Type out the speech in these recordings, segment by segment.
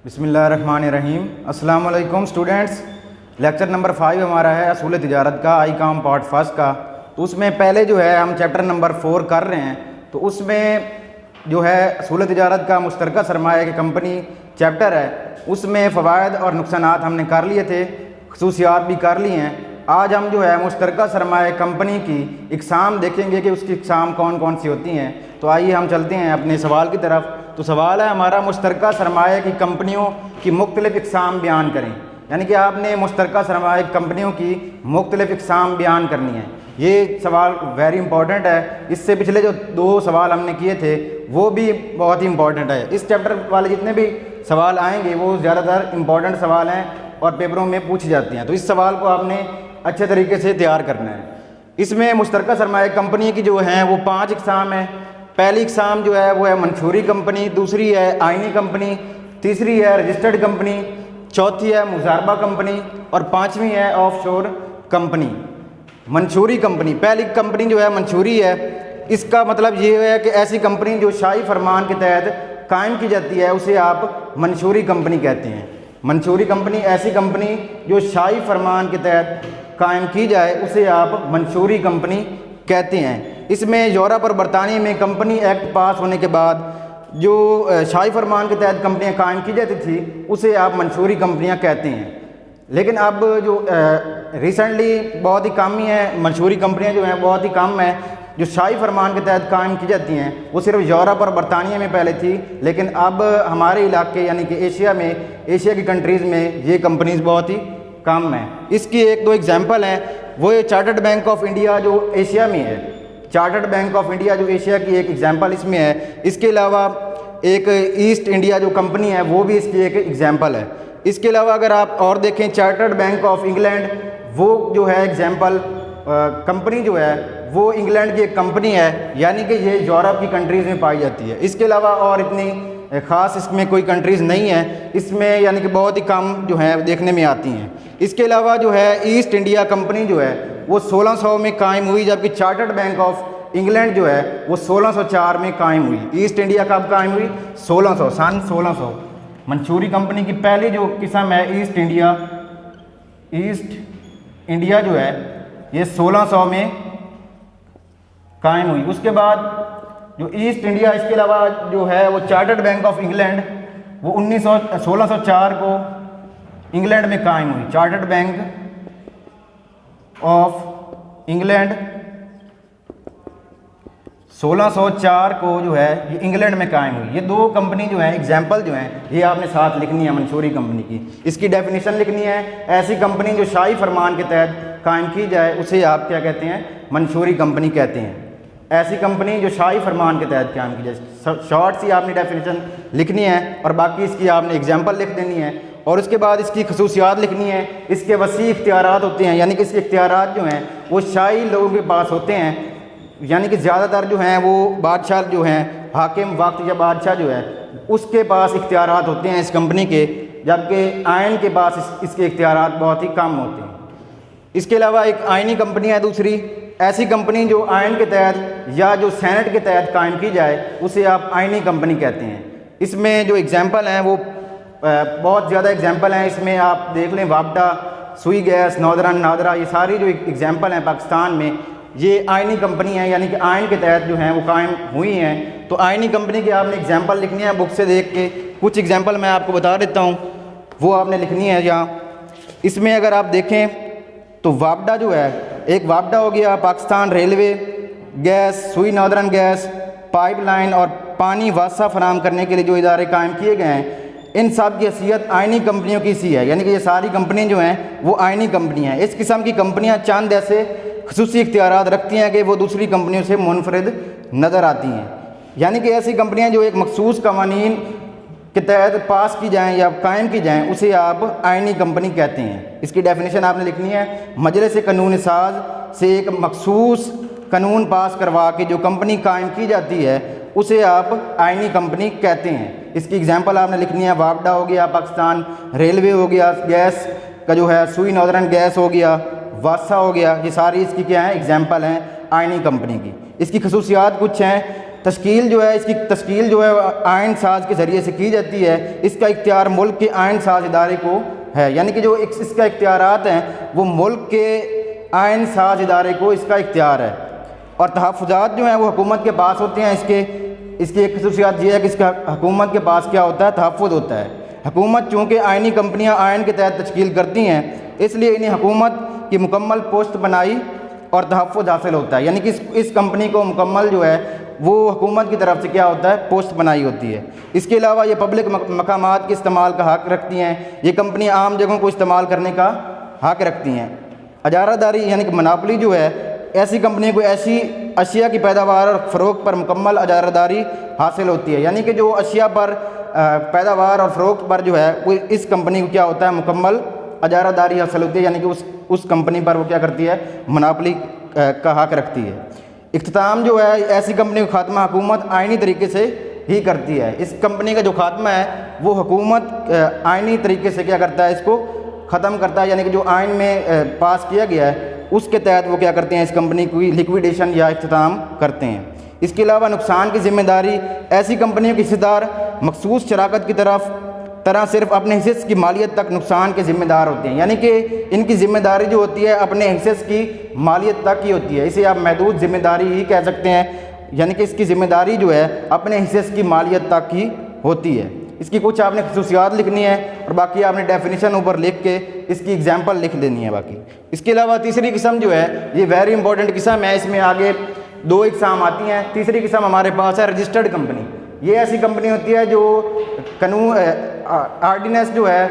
बिस्मिल्लाहिर्रहमानिर्रहीम। अस्सलाम वालेकुम स्टूडेंट्स। लेक्चर नंबर 5 हमारा है असूल तिजारत का, आई काम पार्ट फर्स्ट का। तो उसमें पहले जो है हम चैप्टर नंबर 4 कर रहे हैं। तो उसमें जो है असूल तिजारत का मुश्तरका सरमाया की कंपनी चैप्टर है, उसमें फ़वाइद और नुकसानात हमने कर लिए थे, खसूसियात भी कर लिए हैं। आज हम जो है मुश्तरका सरमाया कंपनी की इकसाम देखेंगे कि उसकी इकसाम कौन कौन सी होती हैं। तो आइए हम चलते हैं अपने सवाल की तरफ। तो सवाल है हमारा, मुश्तरका सरमाया की कंपनियों की मुख्तलिफ इकसाम बयान करें। यानी कि आपने मुश्तरका सरमाया कंपनियों की मुख्तलिफ इकसाम बयान करनी है। ये सवाल वेरी इंपॉर्टेंट है। इससे पिछले जो 2 सवाल हमने किए थे वो भी बहुत ही इंपॉर्टेंट है। इस चैप्टर वाले जितने भी सवाल आएंगे वो ज़्यादातर इंपॉर्टेंट सवाल हैं और पेपरों में पूछी जाती हैं। तो इस सवाल को आपने अच्छे तरीके से तैयार करना है। इसमें मुश्तरका सरमाया कंपनी की जो हैं वो 5 इकसाम है। पहली इकसाम जो है वो है मंशूरी कंपनी, दूसरी है आइनी कंपनी, तीसरी है रजिस्टर्ड कंपनी, चौथी है मुजारबा कंपनी और 5वीं है ऑफशोर कंपनी। मंशूरी कंपनी, पहली कंपनी जो है मंशूरी है। इसका मतलब ये है कि ऐसी कंपनी जो शाही फरमान के तहत कायम की जाती है उसे आप मंशूरी कंपनी कहते हैं। मंशूरी कंपनी ऐसी कंपनी जो शाही फरमान के तहत कायम की जाए उसे आप मंशूरी कंपनी कहते हैं। इसमें यूरोप और बरतानिया में कंपनी एक्ट पास होने के बाद जो शाही फरमान के तहत कंपनियां कायम की जाती थी उसे आप मंशूरी कंपनियां कहते हैं। लेकिन अब जो रिसेंटली बहुत ही कम ही है, मंशूरी कंपनियां जो हैं बहुत ही कम है जो शाही फरमान के तहत कायम की जाती हैं। वो सिर्फ यूरोप और बरतानिया में पहले थी, लेकिन अब हमारे इलाके यानी कि एशिया की कंट्रीज़ में ये कंपनीज बहुत ही कम है। इसकी 1-2 एग्जांपल हैं। वो ये चार्टर्ड बैंक ऑफ इंडिया जो एशिया में है, चार्टर्ड बैंक ऑफ इंडिया जो एशिया की एक एग्जांपल इसमें है। इसके अलावा एक ईस्ट इंडिया जो कंपनी है वो भी इसकी एक एग्जांपल है। इसके अलावा अगर आप और देखें चार्टर्ड बैंक ऑफ इंग्लैंड, वो जो है एग्जांपल कंपनी जो है वो इंग्लैंड की एक कंपनी है, यानी कि ये यूरोप की कंट्रीज़ में पाई जाती है। इसके अलावा और इतनी ख़ास इसमें कोई कंट्रीज़ नहीं है इसमें, यानी कि बहुत ही कम जो है देखने में आती हैं। इसके अलावा जो है ईस्ट इंडिया कंपनी जो है वो 1600 में कायम हुई, जबकि चार्टर्ड बैंक ऑफ इंग्लैंड जो है वो 1604 में कायम हुई। ईस्ट इंडिया कब कायम हुई? 1600, सन 1600। मंशूरी कंपनी की पहली जो किस्म है ईस्ट इंडिया जो है ये 1600 में कायम हुई। उसके बाद जो ईस्ट इंडिया, इसके अलावा जो है वो चार्टर्ड बैंक ऑफ इंग्लैंड वो 1604 को इंग्लैंड में कायम हुई। चार्टर्ड बैंक ऑफ इंग्लैंड 1604 को जो है ये इंग्लैंड में कायम हुई। ये 2 कंपनी जो है एग्जाम्पल जो हैं ये आपने साथ लिखनी है मंशूरी कंपनी की। इसकी डेफिनेशन लिखनी है। ऐसी कंपनी जो शाही फरमान के तहत कायम की जाए उसे आप क्या कहते हैं? मंशूरी कंपनी कहते हैं। ऐसी कंपनी जो शाही फरमान के तहत कायम की जाए, शॉर्ट सी आपने डेफिनेशन लिखनी है और बाकी इसकी आपने एग्जाम्पल लिख देनी है। और उसके बाद इसकी खसूसियात लिखनी है। इसके वसी इख्तियारात होते हैं, यानी कि इसके इख्तियारात जो हैं वो शाही लोगों के पास होते हैं, यानी कि ज़्यादातर जो हैं वो बादशाह जो हैं, हाकिम वक्त या बादशाह जो है उसके पास इख्तियारात होते हैं इस कंपनी के, जबकि आइन के पास इसके इख्तियारात बहुत ही कम होते हैं। इसके अलावा एक आइनी कंपनी है दूसरी, ऐसी कंपनी जो आइन के तहत या जो सेनेट के तहत कायम की जाए उसे आप आइनी कंपनी कहते हैं। इसमें जो एग्जांपल हैं वो बहुत ज़्यादा एग्जांपल हैं। इसमें आप देख लें वापडा, सुई गैस, नॉर्दर्न नादरा, ये सारी जो एग्जांपल हैं पाकिस्तान में ये आइनी कंपनी है, यानी कि आइन के तहत जो हैं वो कायम हुई हैं। तो आइनी कंपनी की आपने एग्जांपल लिखनी है बुक से देख के। कुछ एग्जांपल मैं आपको बता देता हूँ, वो आपने लिखनी है यहाँ। इसमें अगर आप देखें तो वापडा जो है, एक वापडा हो गया पाकिस्तान रेलवे, गैस, सुई नॉर्दर्न गैस, पाइपलाइन और पानी वासा फराहम करने के लिए जो इदारे कायम किए गए हैं, इन सब की हैसियत आइनी कंपनियों की सी है, यानी कि ये सारी कंपनियां जो हैं वो आइनी कंपनियां हैं। इस किस्म की कंपनियां चंद ऐसे खसूसी इख्तियारात रखती हैं कि वो दूसरी कंपनियों से मुनफरिद नज़र आती हैं। यानी कि ऐसी कंपनियां जो एक मखसूस कवानीन के तहत पास की जाएँ या कायम की जाएँ उसे आप आइनी कंपनी कहते हैं। इसकी डेफिनेशन आपने लिखनी है। मजलिस कानून साज से एक मखसूस कानून पास करवा के जो कंपनी कायम की जाती है उसे आप आइनी कंपनी कहते हैं। इसकी एग्जांपल आपने लिखनी है। वापडा हो गया पाकिस्तान रेलवे हो गया, गैस का जो है सुई नॉर्दर्न गैस हो गया, वासा हो गया, ये सारी इसकी क्या है? एग्जांपल हैं आइनी कंपनी की। इसकी खसूसियात कुछ हैं। तश्कील जो है, इसकी तश्कील जो है आइन साज के ज़रिए से की जाती है। इसका इख्तियार मुल्क के आइन साज इदारे को है, यानी कि जो इसका इख्तियारात हैं वो मुल्क के आइन साज इदारे को इसका इख्तियार है। और तहफ़्फ़ुज़ात जो हैं वो हुकूमत के पास होते हैं। इसकी एक खसूसियात ये है कि इसका हुकूमत के पास क्या होता है, तहफ़्फ़ुज़ होता है। हुकूमत चूँकि आइनी कंपनियाँ आइन के तहत तश्कील करती हैं, इसलिए इन्हें हुकूमत की मुकम्मल पोस्ट बनाई और तहफ़्फ़ुज़ हासिल होता है, यानी कि इस कंपनी को मुकम्मल जो है वो हुकूमत की तरफ से क्या होता है, पोस्ट बनाई होती है। इसके अलावा ये पब्लिक मकामात के इस्तेमाल का हक़ रखती हैं। ये कंपनी आम जगहों को इस्तेमाल करने का हक़ रखती हैं। अजारादारी यानी कि मोनोपोली जो है, ऐसी कंपनी को ऐसी अशिया की पैदावार और फ़रोख्त पर मुकम्मल अजारादारी हासिल होती है, यानी कि जो अशिया पर पैदावार और फ़रोख्त पर जो है वो इस कंपनी को क्या होता है, मुकम्मल अजारादारी हासिल होती है, यानी कि उस कंपनी पर वो क्या करती है, मोनोपोली का हक़ रखती है। इख्तिताम जो है, ऐसी कंपनी का खात्मा हुकूमत आइनी तरीके से ही करती है। इस कंपनी का जो खात्मा है वो हुकूमत आइनी तरीके से क्या करता है, इसको ख़त्म करता है, यानी कि जो आइन में पास किया गया है उसके तहत वो क्या करते हैं, इस कंपनी की लिक्विडेशन या इख्तिताम करते हैं। इसके अलावा नुकसान की ज़िम्मेदारी, ऐसी कंपनियों के हिस्सेदार मखसूस शराकत की तरह सिर्फ अपने हिस्से की मालियत तक नुकसान के ज़िम्मेदार होते हैं, यानी कि इनकी ज़िम्मेदारी जो होती है अपने हिस्से की मालियत तक ही होती है। इसे आप महदूद ज़िम्मेदारी ही कह सकते हैं, यानी कि इसकी ज़िम्मेदारी जो है अपने हिस्से की मालियत तक ही होती है। इसकी कुछ आपने खसूसियात लिखनी है और बाकी आपने डेफिनेशन ऊपर लिख के इसकी एग्जांपल लिख देनी है बाकी। इसके अलावा तीसरी किस्म जो है ये वेरी इंपॉर्टेंट किस्म है, इसमें आगे 2 एग्ज़ाम आती हैं। तीसरी किस्म हमारे पास है रजिस्टर्ड कंपनी। ये ऐसी कंपनी होती है जो कानून आर्डिनेंस जो है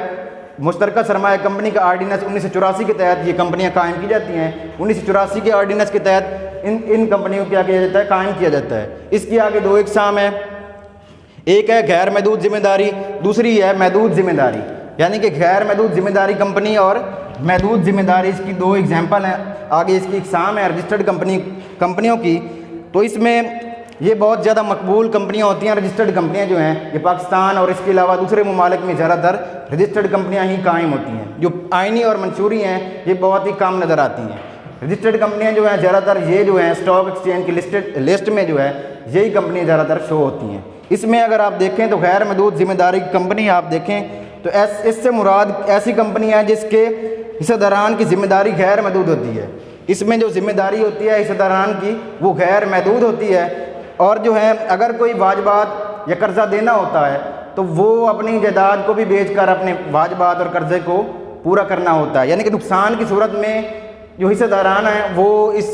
मुश्तरका सरमाया कंपनी का आर्डिनेंस 1984 के तहत ये कंपनियां कायम की जाती हैं। 1984 के आर्डिनेंस के तहत इन कंपनियों को क्या किया जाता है, कायम किया जाता है। इसकी आगे 2 एग्ज़ाम है, एक है गैर महदूद जिम्मेदारी, दूसरी है महदूद जिम्मेदारी, यानी कि गैर महदूद जिम्मेदारी कंपनी और महदूद जिम्मेदारी, इसकी 2 एग्जाम्पल हैं। आगे इसकी एग्ज़ाम है रजिस्टर्ड कंपनियों की। तो इसमें ये बहुत ज़्यादा मकबूल कंपनियां होती हैं। रजिस्टर्ड कंपनियां जो हैं ये पाकिस्तान और इसके अलावा दूसरे ममालिक में ज़्यादातर रजिस्टर्ड कंपनियां ही कायम होती हैं। जो आइनी और मंशूरी हैं ये बहुत ही कम नज़र आती हैं। रजिस्टर्ड कंपनियां जो हैं ज़्यादातर ये जो हैं स्टॉक एक्सचेंज की लिस्ट में जो है यही कंपनियाँ ज़्यादातर शो होती हैं। इसमें अगर आप देखें तो गैर महदूद जिम्मेदारी कंपनी आप देखें तो इससे मुराद ऐसी कंपनियाँ हैं जिसके हिस्सेदारान की जिम्मेदारी गैर महदूद होती है। इसमें जो जिम्मेदारी होती है हिस्सेदारान की वो गैर महदूद होती है। और जो है अगर कोई वाजबात या कर्ज़ा देना होता है तो वो अपनी जायदाद को भी बेचकर अपने वाजबात और कर्ज़े को पूरा करना होता है, यानी कि नुकसान की सूरत में जो हिस्सेदारान हैं वो इस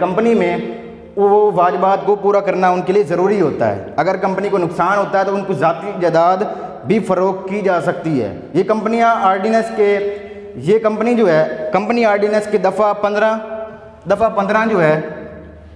कंपनी में वो वाजबात को पूरा करना उनके लिए ज़रूरी होता है। अगर कंपनी को नुकसान होता है तो उनको ज़ाती जायदाद भी फ़रोख्त की जा सकती है। ये कंपनियाँ ये कंपनी जो है कंपनी आर्डिनेंस के दफ़ा 15 जो है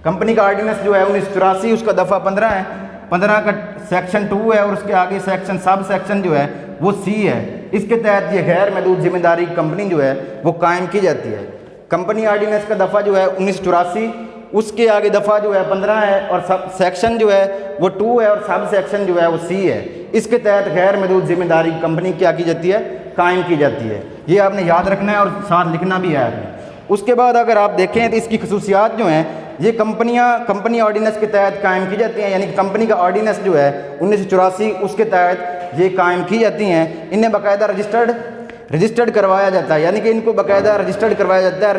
कंपनी का आर्डिनेंस जो है 1984 उसका दफ़ा 15 है। 15 का सेक्शन 2 है और उसके आगे सब सेक्शन जो है वो C है। इसके तहत ये गैर महदूद जिम्मेदारी कंपनी जो है वो कायम की जाती है। कंपनी आर्डिनेंस का दफ़ा जो है 1984, उसके आगे दफ़ा जो है 15 है और सब सेक्शन जो है वो 2 है और सब सेक्शन जो है वो C है। इसके तहत गैर महदूद जिम्मेदारी कंपनी क्या की जाती है, कायम की जाती है। ये आपने याद रखना है और साथ लिखना भी है आपने। उसके बाद अगर आप देखें तो इसकी खसूसियात जो हैं ये कंपनी ऑर्डिनेंस के तहत कायम की जाती हैं, यानी कि कंपनी का ऑर्डिनेंस जो है 1984 उसके तहत ये कायम की जाती हैं। इन्हें बाकायदा रजिस्टर्ड करवाया जाता है, यानी कि इनको बाकायदा रजिस्टर्ड करवाया जाता है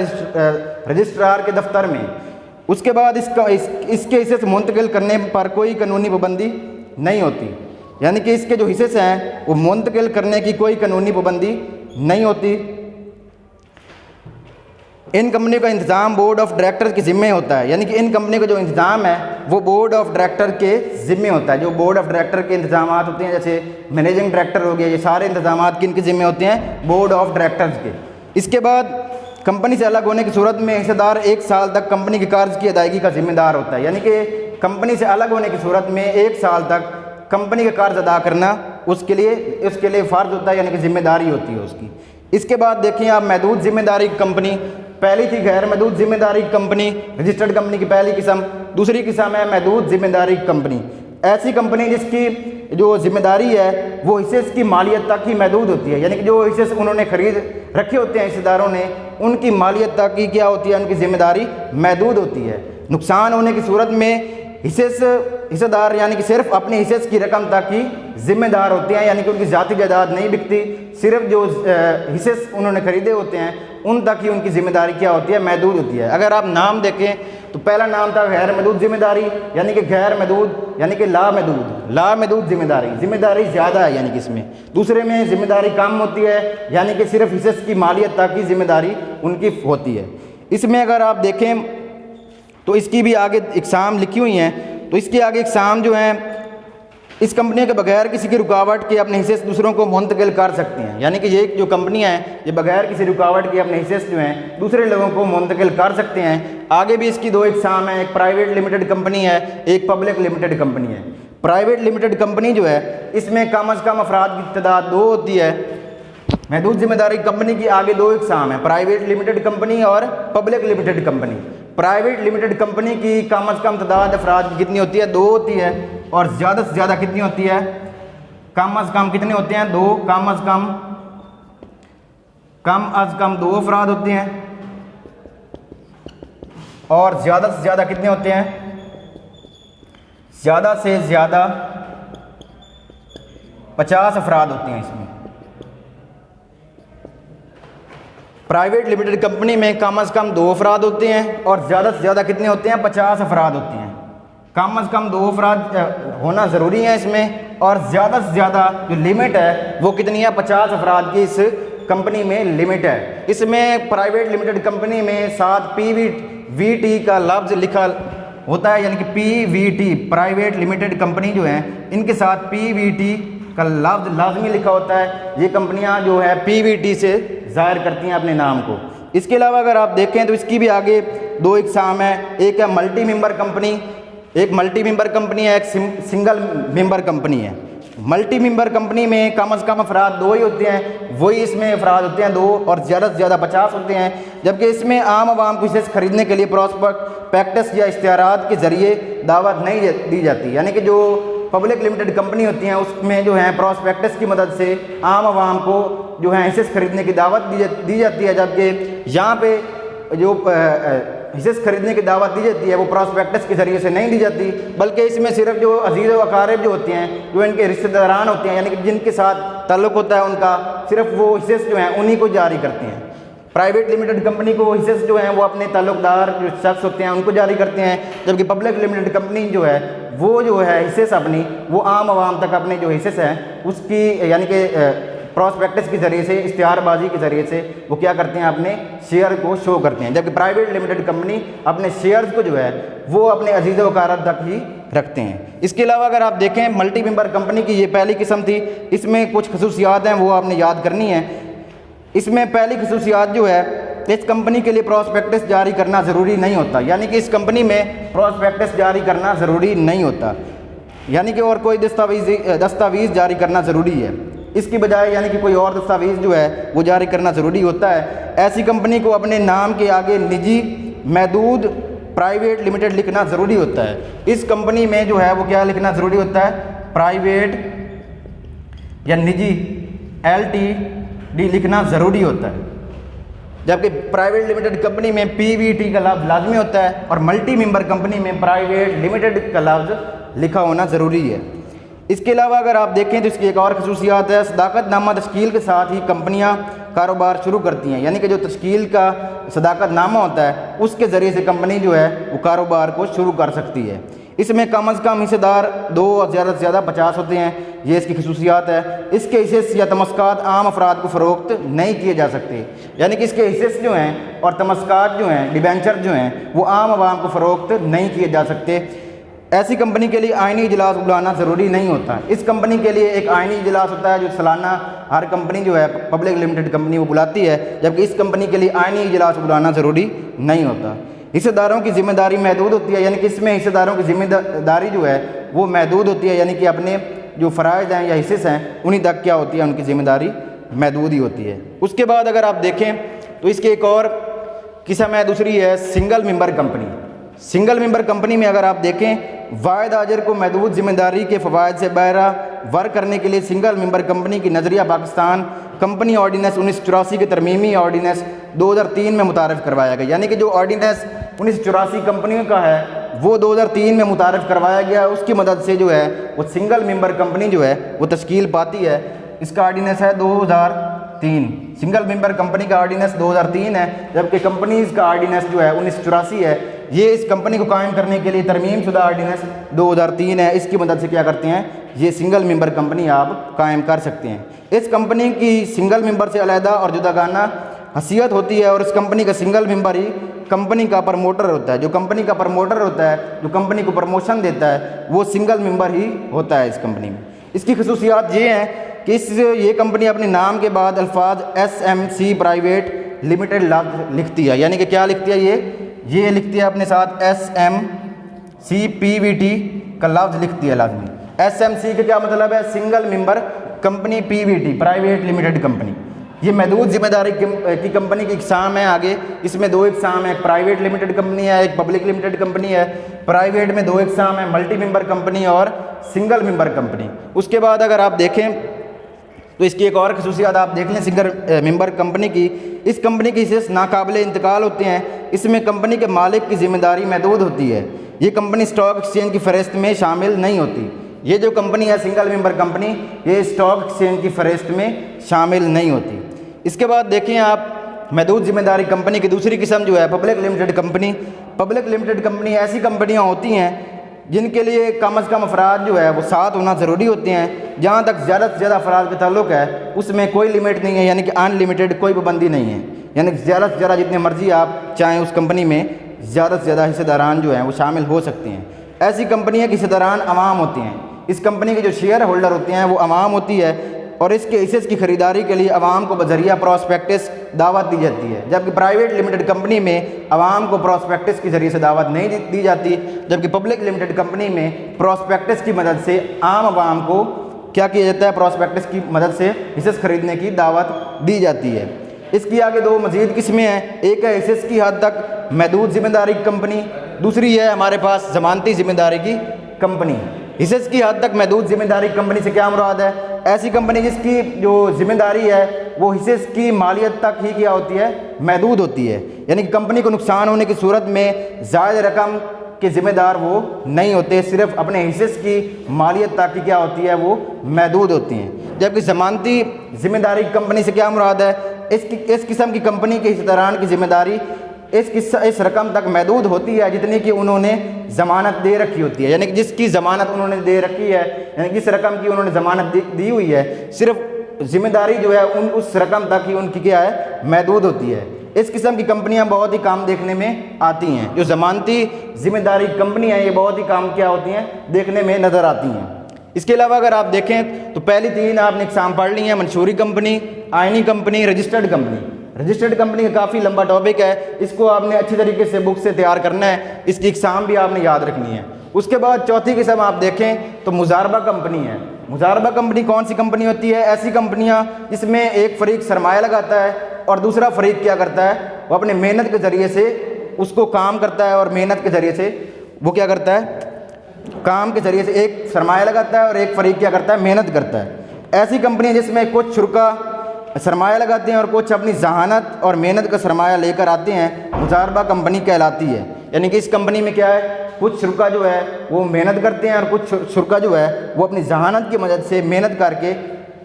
रजिस्ट्रार के दफ्तर में। उसके बाद इसके हिस्से से मुंतकिल करने पर कोई कानूनी पाबंदी नहीं होती, यानी कि इसके जो हिस्से से हैं वो मुंतकिल करने की कोई कानूनी पाबंदी नहीं होती। इन कंपनी का इंतज़ाम बोर्ड ऑफ डायरेक्टर के ज़िम्मे होता है, यानी कि इन कंपनी का जो इंतज़ाम है वो बोर्ड ऑफ डायरेक्टर के ज़िम्मे होता है। जो बोर्ड ऑफ डायरेक्टर के इंतज़ाम होते हैं जैसे मैनेजिंग डायरेक्टर हो गया, ये सारे इंतज़ाम किन के ज़िम्मे होते हैं, बोर्ड ऑफ डायरेक्टर्स के। इसके बाद कंपनी से अलग होने की सूरत में हिस्सेदार 1 साल तक कंपनी के कर्ज की अदायगी का ज़िम्मेदार होता है, यानी कि कंपनी से अलग होने की सूरत में 1 साल तक कंपनी का कर्ज अदा करना उसके लिए फ़र्ज होता है, यानी कि जिम्मेदारी होती है उसकी। इसके बाद देखिए आप महदूद जिम्मेदारी कंपनी, पहली थी गैर महदूद जिम्मेदारी कंपनी, रजिस्टर्ड कंपनी की पहली किस्म। दूसरी किस्म है महदूद जिम्मेदारी कंपनी, ऐसी कंपनी जिसकी जो जिम्मेदारी है वो हिस्से की मालियत तक ही महदूद होती है, यानी कि जो हिस्से उन्होंने खरीद रखे होते हैं हिस्सेदारों ने उनकी मालियत तक ही क्या होती है, उनकी जिम्मेदारी महदूद होती है। नुकसान होने की सूरत में हिस्सेदार यानी कि सिर्फ अपने हिस्से की रकम तक ही जिम्मेदार होते हैं, यानी कि उनकी जाति जायदाद नहीं बिकती, सिर्फ जो हिस्से उन्होंने खरीदे होते हैं उन तक ही उनकी जिम्मेदारी क्या होती है, महदूद होती है। अगर आप नाम देखें तो पहला नाम था गैर महदूद जिम्मेदारी, यानी कि गैर महदूद यानी कि लामहदूद जिम्मेदारी ज़्यादा है, यानी कि इसमें। दूसरे में जिम्मेदारी कम होती है, यानी कि सिर्फ हिस्से की मालियत तक ही जिम्मेदारी उनकी होती है। इसमें अगर आप देखें तो इसकी भी आगे इकसाम लिखी हुई हैं, तो इसके आगे इकसाम जो हैं, इस कंपनी के बगैर किसी की रुकावट के अपने हिस्से दूसरों को मुंतकिल कर सकती हैं, यानी कि ये जो कंपनियां हैं ये बगैर किसी रुकावट के अपने हिस्से जो हैं दूसरे लोगों को मुंतकिल कर सकते हैं। आगे भी इसकी दो इकसाम हैं, एक प्राइवेट लिमिटेड कंपनी है, एक पब्लिक लिमिटेड कंपनी है। प्राइवेट लिमिटेड कंपनी जो है इसमें कम अज़ कम अफराद की तादाद 2 होती है। महदूद जिम्मेदारी कंपनी की आगे दो इकसाम है, प्राइवेट लिमिटेड कंपनी और public limited company. Private limited company की कम अज़ कम तादाद अफराद की कितनी होती है, 2 होती है, और ज़्यादा से ज़्यादा कितनी होती है, कम अज़ कम कितने होते हैं, 2, कम अज़ कम 2 अफराद होते हैं, और ज़्यादा से ज़्यादा कितने होते हैं, ज़्यादा से ज़्यादा 50 अफराद होते हैं इसमें। प्राइवेट लिमिटेड कंपनी में कम अज़ कम 2 अफराद होते हैं और ज़्यादा से ज़्यादा कितने होते हैं, 50 अफराद होते हैं। कम अज़ कम 2 अफराद होना ज़रूरी है इसमें, और ज़्यादा से ज़्यादा जो लिमिट है वो कितनी है, 50 अफराद की इस कंपनी में लिमिट है। इसमें प्राइवेट लिमिटेड कंपनी में साथ PVT का लफ्ज़ लिखा होता है, यानी कि PVT प्राइवेट लिमिटेड कंपनी जो है इनके साथ PVT का लफ्ज़ लाजमी लिखा होता है। ये कंपनियां जो है PVT से ज़ाहिर करती हैं अपने नाम को। इसके अलावा अगर आप देखें तो इसकी भी आगे दो इकसाम है, एक है मल्टी मेंबर कंपनी, एक मल्टी मेंबर कंपनी है, एक सिंगल मेंबर कंपनी है। मल्टी मेंबर कंपनी में कम अज़ कम अफराद 2 ही होते हैं, वही इसमें अफराद होते हैं 2, और ज़्यादा से ज़्यादा 50 होते हैं। जबकि इसमें आम आवाम को इसे ख़रीदने के लिए प्रॉस्पेक्टस या इश्तिहारात के ज़रिए दावत नहीं दी जाती, यानी कि जो पब्लिक लिमिटेड कंपनी होती हैं उसमें जो है प्रॉस्पेक्टस की मदद से आम आवाम को जो है हिस्से खरीदने की दावत दी जाती है। जबकि यहाँ पे जो हिस्से खरीदने की दावत दी जाती है वो प्रॉस्पेक्टस के ज़रिए से नहीं दी जाती, बल्कि इसमें सिर्फ जो अजीज़ व अकारिब जो होते हैं, जो इनके रिश्तेदारान होते हैं, यानी कि जिनके साथ ताल्लुक़ होता है उनका, सिर्फ वो हिस्से जो हैं उन्हीं को जारी करते हैं। प्राइवेट लिमिटेड कंपनी को हिस्से जो हैं वो अपने ताल्लुकदार जो शख्स होते हैं उनको जारी करते हैं, जबकि पब्लिक लिमिटेड कंपनी जो है वो जो है हिस्से अपनी वो आम आवाम तक अपने जो हिस्से हैं उसकी यानी कि प्रॉस्पेक्टस के ज़रिए से, इश्तिहारबाजी के ज़रिए से वो क्या करते हैं, अपने शेयर को शो करते हैं। जबकि प्राइवेट लिमिटेड कंपनी अपने शेयर्स को जो है वो अपने अजीज़ व अकारिब तक ही रखते हैं। इसके अलावा अगर आप देखें मल्टी मेंबर कंपनी की ये पहली किस्म थी, इसमें कुछ खसूसियात हैं वो आपने याद करनी है। इसमें पहली खसूसियात जो है, इस कंपनी के लिए प्रॉस्पेक्टस जारी करना ज़रूरी नहीं होता, यानी कि इस कंपनी में प्रॉस्पेक्टस जारी करना ज़रूरी नहीं होता, यानी कि और कोई दस्तावेज़ जारी करना ज़रूरी है। इसकी बजाय यानी कि कोई और दस्तावेज़ जो है वो जारी करना ज़रूरी होता है। ऐसी कंपनी को अपने नाम के आगे निजी महदूद प्राइवेट लिमिटेड लिखना ज़रूरी होता है। इस कंपनी में जो है वो क्या लिखना ज़रूरी होता है, प्राइवेट या निजी LTD लिखना ज़रूरी होता है। जबकि प्राइवेट लिमिटेड कंपनी में PVT का लफ्ज़ लाजमी होता है, और मल्टी मेंबर कंपनी में प्राइवेट लिमिटेड का लफ्ज़ लिखा होना ज़रूरी है। इसके अलावा अगर आप देखें तो इसकी एक और खसूसियात है, सदाकतनामा तश्कील के साथ ही कंपनियां कारोबार शुरू करती हैं, यानी कि जो तश्कील का सदाकतनामा होता है उसके ज़रिए से कंपनी जो है वो कारोबार को शुरू कर सकती है। इसमें कम अज़ कम हिस्सेदार 2 और ज़्यादा से ज़्यादा 50 होते हैं, ये इसकी खसूसियात है। इसके हिस्से या तमस्कात आम अफराद को फ़रोख्त नहीं किए जा सकते, यानी कि इसके हिस्से जो हैं और तमस्कात जो हैं, डिबेंचर जो हैं, वो आम आवाम को फ़रोख्त नहीं किए जा सकते। ऐसी कंपनी के लिए आइनी इजलास बुलाना ज़रूरी नहीं होता। इस कंपनी के लिए एक आइनी इजलास होता है जो सालाना हर कंपनी जो है पब्लिक लिमिटेड कंपनी वो बुलाती है, जबकि इस कंपनी के लिए आइनी इजलास बुलाना ज़रूरी नहीं होता। हिस्सेदारों की जिम्मेदारी महदूद होती है, यानी कि इसमें हिस्सेदारों की जिम्मेदारी जो है वो महदूद होती है, यानी कि अपने जो फ़राइज़ हैं या हिस्से हैं उन्हीं तक क्या होती है, उनकी जिम्मेदारी महदूद ही होती है। उसके बाद अगर आप देखें तो इसकी एक और किस्म है, दूसरी है single member company. Single member company में अगर आप देखें वाहिद आजर को महदूद जिम्मेदारी के फ़वाइद से बहरा वर्क करने के लिए सिंगल मेंबर कंपनी की नज़रिया पाकिस्तान कंपनी ऑर्डिनेंस 1984 के तरमीमी ऑर्डिनेंस 2003 में मुतारफ़ करवाया गया, यानी कि जो ऑर्डिनेंस 1984 कंपनियों का है वो 2003 में मुतारफ़ करवाया गया। उसकी मदद से जो है वो सिंगल मेंबर कंपनी जो है वो तश्कील पाती है। इसका ऑर्डिनेंस है 2003। सिंगल मेंबर कंपनी का ऑर्डिनेंस 2003 है, जबकि कंपनीज़ का ऑर्डिनेंस जो है 1984 है। ये इस कंपनी को कायम करने के लिए तरमीम शुदा ऑर्डिनेंस 2003 है। इसकी मदद से क्या करते हैं, ये सिंगल मेंबर कंपनी आप कायम कर सकते हैं। इस कंपनी की सिंगल मेंबर से अलहदा और जुदागाना हैसियत होती है और इस कंपनी का सिंगल मेंबर ही कंपनी का प्रमोटर होता है। जो कंपनी का प्रमोटर होता है, जो कंपनी को प्रमोशन देता है, वो सिंगल मेंबर ही होता है इस कंपनी में। इसकी खसूसियात ये हैं कि ये कंपनी अपने नाम के बाद अल्फाज SMC प्राइवेट लिमिटेड लफ्ज़ लिखती है। यानी कि क्या लिखती है, ये लिखती है अपने साथ SMC PVT का लफ्ज़ लिखती है लाजमी। SMC का क्या मतलब है, single member company, PVT private limited company. ये महदूद जिम्मेदारी की कंपनी की इकसाम है। आगे इसमें 2 इकसाम है, एक प्राइवेट लिमिटेड कंपनी है, एक पब्लिक लिमिटेड कंपनी है। प्राइवेट में 2 इकसाम है, मल्टी मेंबर कंपनी और सिंगल मेंबर कंपनी। उसके बाद अगर आप देखें तो इसकी एक और खसूसियात आप देख लें सिंगल मेंबर कंपनी की। इस कंपनी के हिस्से नाकाबिले इंतकाल होते हैं। इसमें कंपनी के मालिक की जिम्मेदारी महदूद होती है। ये कंपनी स्टॉक एक्सचेंज की फहरिस्त में शामिल नहीं होती। ये जो कंपनी है सिंगल मेंबर कंपनी, ये स्टॉक एक्सचेंज की फहरिस्त में शामिल नहीं होती। इसके बाद देखें आप महदूद जिम्मेदारी कंपनी की दूसरी किस्म जो है public limited company. Public limited company ऐसी कंपनियां होती हैं जिनके लिए कम से कम अफराद जो है वो 7 होना ज़रूरी होते हैं। जहाँ तक ज़्यादा से ज़्यादा अफराद का ताल्लुक है उसमें कोई लिमिट नहीं है, यानी कि अनलिमिटेड कोई पाबंदी नहीं है। यानी कि ज़्यादा से ज़्यादा जितने मर्जी आप चाहें उस कंपनी में ज़्यादा से ज़्यादा हिस्सेदारान जो हैं वो शामिल हो सकते हैं। ऐसी कंपनियाँ के हिस्सेदारान अवाम होते हैं। इस कंपनी के जो शेयर होल्डर होते हैं वो अवाम होती है और इसके हिस्से की खरीदारी के लिए अवाम को बजरिया प्रॉस्पेक्टस दावत दी जाती है। जबकि प्राइवेट लिमिटेड कंपनी में अवाम को प्रॉस्पेक्टस के ज़रिए से दावत नहीं दी जाती, जबकि पब्लिक लिमिटेड कंपनी में प्रॉस्पेक्टस की मदद से आम अवाम को क्या किया जाता है, प्रॉस्पेक्टस की मदद से हिस्से खरीदने की दावत दी जाती है। इसकी आगे 2 मज़ीद किस्में हैं। एक है हिस्से की हद तक महदूद जिम्मेदारी कंपनी, दूसरी है हमारे पास ज़मानती जिम्मेदारी की कंपनी। हिस्से की हद तक महदूद जिम्मेदारी कंपनी से क्या मुराद है, ऐसी कंपनी जिसकी जो जिम्मेदारी है वो हिस्से की मालियत तक ही क्या होती है, महदूद होती है। यानी कि कंपनी को नुकसान होने की सूरत में ज़ायद रकम के ज़िम्मेदार वो नहीं होते, सिर्फ अपने हिस्से की मालियत तक की क्या होती है वो महदूद होती हैं। जबकि ज़मानती जिम्मेदारी कंपनी से क्या मुराद है, इस किस्म की कंपनी के हिस्सेदारान की जिम्मेदारी इस रकम तक महदूद होती है जितनी कि उन्होंने ज़मानत दे रखी होती है। यानी कि जिसकी ज़मानत उन्होंने दे रखी है, यानी कि इस रकम की उन्होंने ज़मानत दी हुई है, सिर्फ जिम्मेदारी जो है उस रकम तक ही उनकी क्या है, महदूद होती है। इस किस्म की कंपनियां बहुत ही काम देखने में आती हैं। जो ज़मानती जिम्मेदारी कंपनियां ये बहुत ही काम क्या होती हैं, देखने में नज़र आती हैं। इसके अलावा अगर आप देखें तो पहली 3 आपने इकसाम पढ़ ली हैं, मंशूरी कंपनी, आइनी company, registered company. Registered company का काफ़ी लंबा टॉपिक है, इसको आपने अच्छी तरीके से बुक से तैयार करना है, इसकी एग्ज़ाम भी आपने याद रखनी है। उसके बाद चौथी किस्म आप देखें तो मुजारबा कंपनी है। मुजारबा कंपनी कौन सी कंपनी होती है, ऐसी कंपनियां जिसमें एक फरीक सरमाया लगाता है और दूसरा फरीक क्या करता है, वो अपने मेहनत के ज़रिए से उसको काम करता है और मेहनत के ज़रिए से वो क्या करता है, काम के ज़रिए से एक सरमाया लगाता है और एक फरीक क्या करता है, मेहनत करता है। ऐसी कंपनियाँ जिसमें कुछ शुरा सरमाया लगाते हैं और कुछ अपनी जहानत और मेहनत का सरमाया लेकर आते हैं, मुजारबा कंपनी कहलाती है। यानी कि इस कंपनी में क्या है, कुछ शुरा जो है वो मेहनत करते हैं और कुछ शुरा जो है वो अपनी जहानत की मदद से मेहनत करके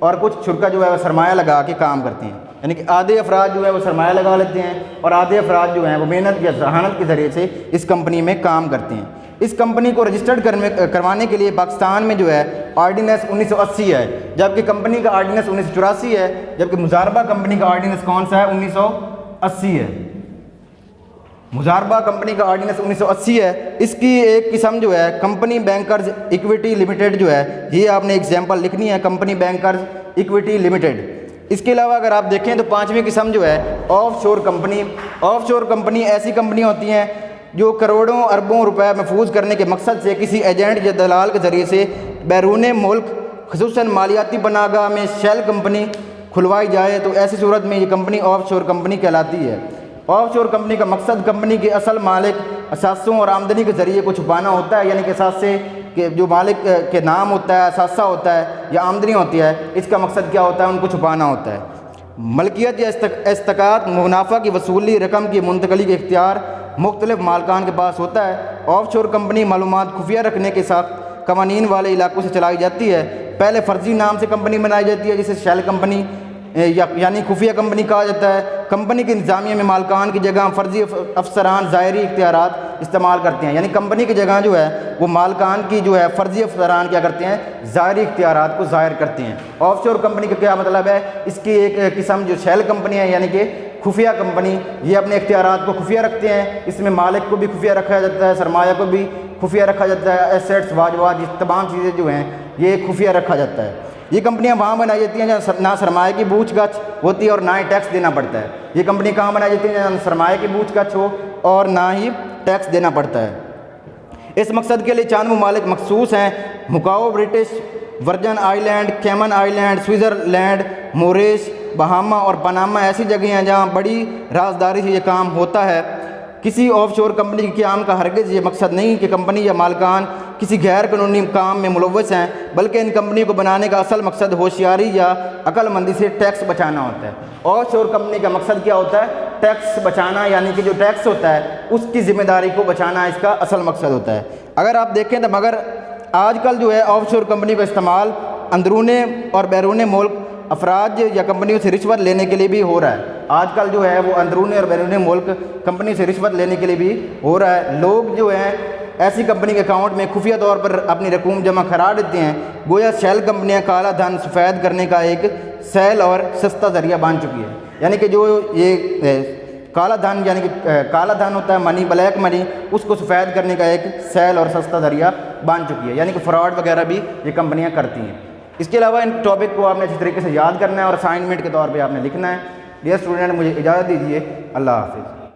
और कुछ शुरा जो है वो सरमाया लगा के काम करते हैं। यानी कि आधे अफराद जो है वो सरमाया लगा लेते हैं और आधे अफराद जो हैं वो मेहनत या जहानत के ज़रिए से इस कंपनी में काम करते हैं। इस कंपनी को रजिस्टर्ड करवाने के लिए पाकिस्तान में जो है ऑर्डिनेंस 1980 है, जबकि कंपनी का ऑर्डिनेंस 1984 है, जबकि मुजारबा कंपनी का ऑर्डिनेंस कौन सा है, 1980 है। मुजारबा कंपनी का ऑर्डिनेंस 1980 है। इसकी एक किस्म जो है कंपनी बैंकर्स इक्विटी लिमिटेड जो है, ये आपने एग्जाम्पल लिखनी है, कंपनी बैंकर्स इक्विटी लिमिटेड। इसके अलावा अगर आप देखें तो 5वीं किस्म जो है ऑफशोर कंपनी। ऑफशोर कंपनी ऐसी कंपनी होती हैं जो करोड़ों अरबों रुपए महफूज करने के मकसद से किसी एजेंट या दलाल के ज़रिए से बैरून मुल्क ख़ुसूसन मालियाती पनाहगाह में शेल कंपनी खुलवाई जाए तो ऐसी सूरत में ये कंपनी ऑफशोर कंपनी कहलाती है। ऑफशोर कंपनी का मकसद कंपनी के असल मालिक असासों और आमदनी के ज़रिए को छुपाना होता है। यानी कि असासे के जो मालिक के नाम होता है, असासा होता है या आमदनी होती है, इसका मकसद क्या होता है, उनको छुपाना होता है। मलकियत या इस्तकात मुनाफा की वसूली रकम की मुंतकली का इख्तियार मुख्तलिफ मालकान के पास होता है। ऑफशोर कंपनी मालूमात खुफिया रखने के साथ कवानीन वाले इलाकों से चलाई जाती है। पहले फ़र्जी नाम से कंपनी बनाई जाती है, जिसे शेल कंपनी यानी खुफिया कंपनी कहा जाता है। कंपनी के इंतजामिया में मालकान की जगह फ़र्जी अफसरान ज़ाहरी इख्तियारात इस्तेमाल करते हैं, यानी कंपनी की जगह जो है वो मालकान की जो है फ़र्जी अफसरान क्या करते हैं, ज़ाहरी इख्तियारात को ज़ाहिर करते हैं। ऑफशोर कंपनी का क्या मतलब है, इसकी एक किस्म जो शेल कंपनी है यानी कि खुफिया कंपनी, ये अपने इख्तियारात को खुफिया रखते हैं। इसमें मालिक को भी खुफिया रखा जाता है, सरमाया को भी खुफिया रखा जाता है, एसेट्स वाजवात ये तमाम चीज़ें जो हैं ये खुफिया रखा जाता है। ये कंपनियां वहाँ बनाई जाती हैं जहाँ ना सरमाए की बूझ गछ होती है और ना ही टैक्स देना पड़ता है। ये कंपनी कहाँ बनाई जाती है, जहाँ सरमाए की बूझ गछ हो और ना ही टैक्स देना पड़ता है। इस मकसद के लिए चंद ममालिक मखसूस हैं, Macau, British Virgin island, Cayman island, Switzerland, Mauritius, Bahama और पनामा ऐसी जगह हैं जहाँ बड़ी राजदारी से ये काम होता है। किसी ऑफशोर कंपनी के क़याम का हरगिज़ ये मकसद नहीं कि कंपनी या मालकान किसी गैर कानूनी काम में मुलव्वस हैं, बल्कि इन कंपनी को बनाने का असल मकसद होशियारी या अक्लमंदी से टैक्स बचाना होता है। ऑफशोर कंपनी का मकसद क्या होता है, टैक्स बचाना, यानी कि जो टैक्स होता है उसकी ज़िम्मेदारी को बचाना इसका असल मकसद होता है। अगर आप देखें तो मगर आजकल जो है ऑफशोर कंपनी का इस्तेमाल अंदरूने और बैरून मुल्क अफराज या कंपनियों से रिश्वत लेने के लिए भी हो रहा है। आजकल जो है वो अंदरूनी और बैरून मुल्क कंपनी से रिश्वत लेने के लिए भी हो रहा है। लोग जो है ऐसी कंपनी के अकाउंट में खुफिया तौर पर अपनी रकूम जमा करा देते हैं। गोया शेल कंपनियां काला धन सफ़ेद करने का एक सहल और सस्ता ज़रिया बन चुकी है। यानी कि जो ये काला धन यानी कि काला धन होता है मनी, ब्लैक मनी, उसको सफ़ेद करने का एक सहल और सस्ता ज़रिया बन चुकी है। यानी कि फ्रॉड वगैरह भी ये कंपनियाँ करती हैं। इसके अलावा इन टॉपिक को आपने अच्छी तरीके से याद करना है और असाइनमेंट के तौर पे आपने लिखना है। डियर स्टूडेंट, मुझे इजाज़त दीजिए। अल्लाह हाफ़िज़।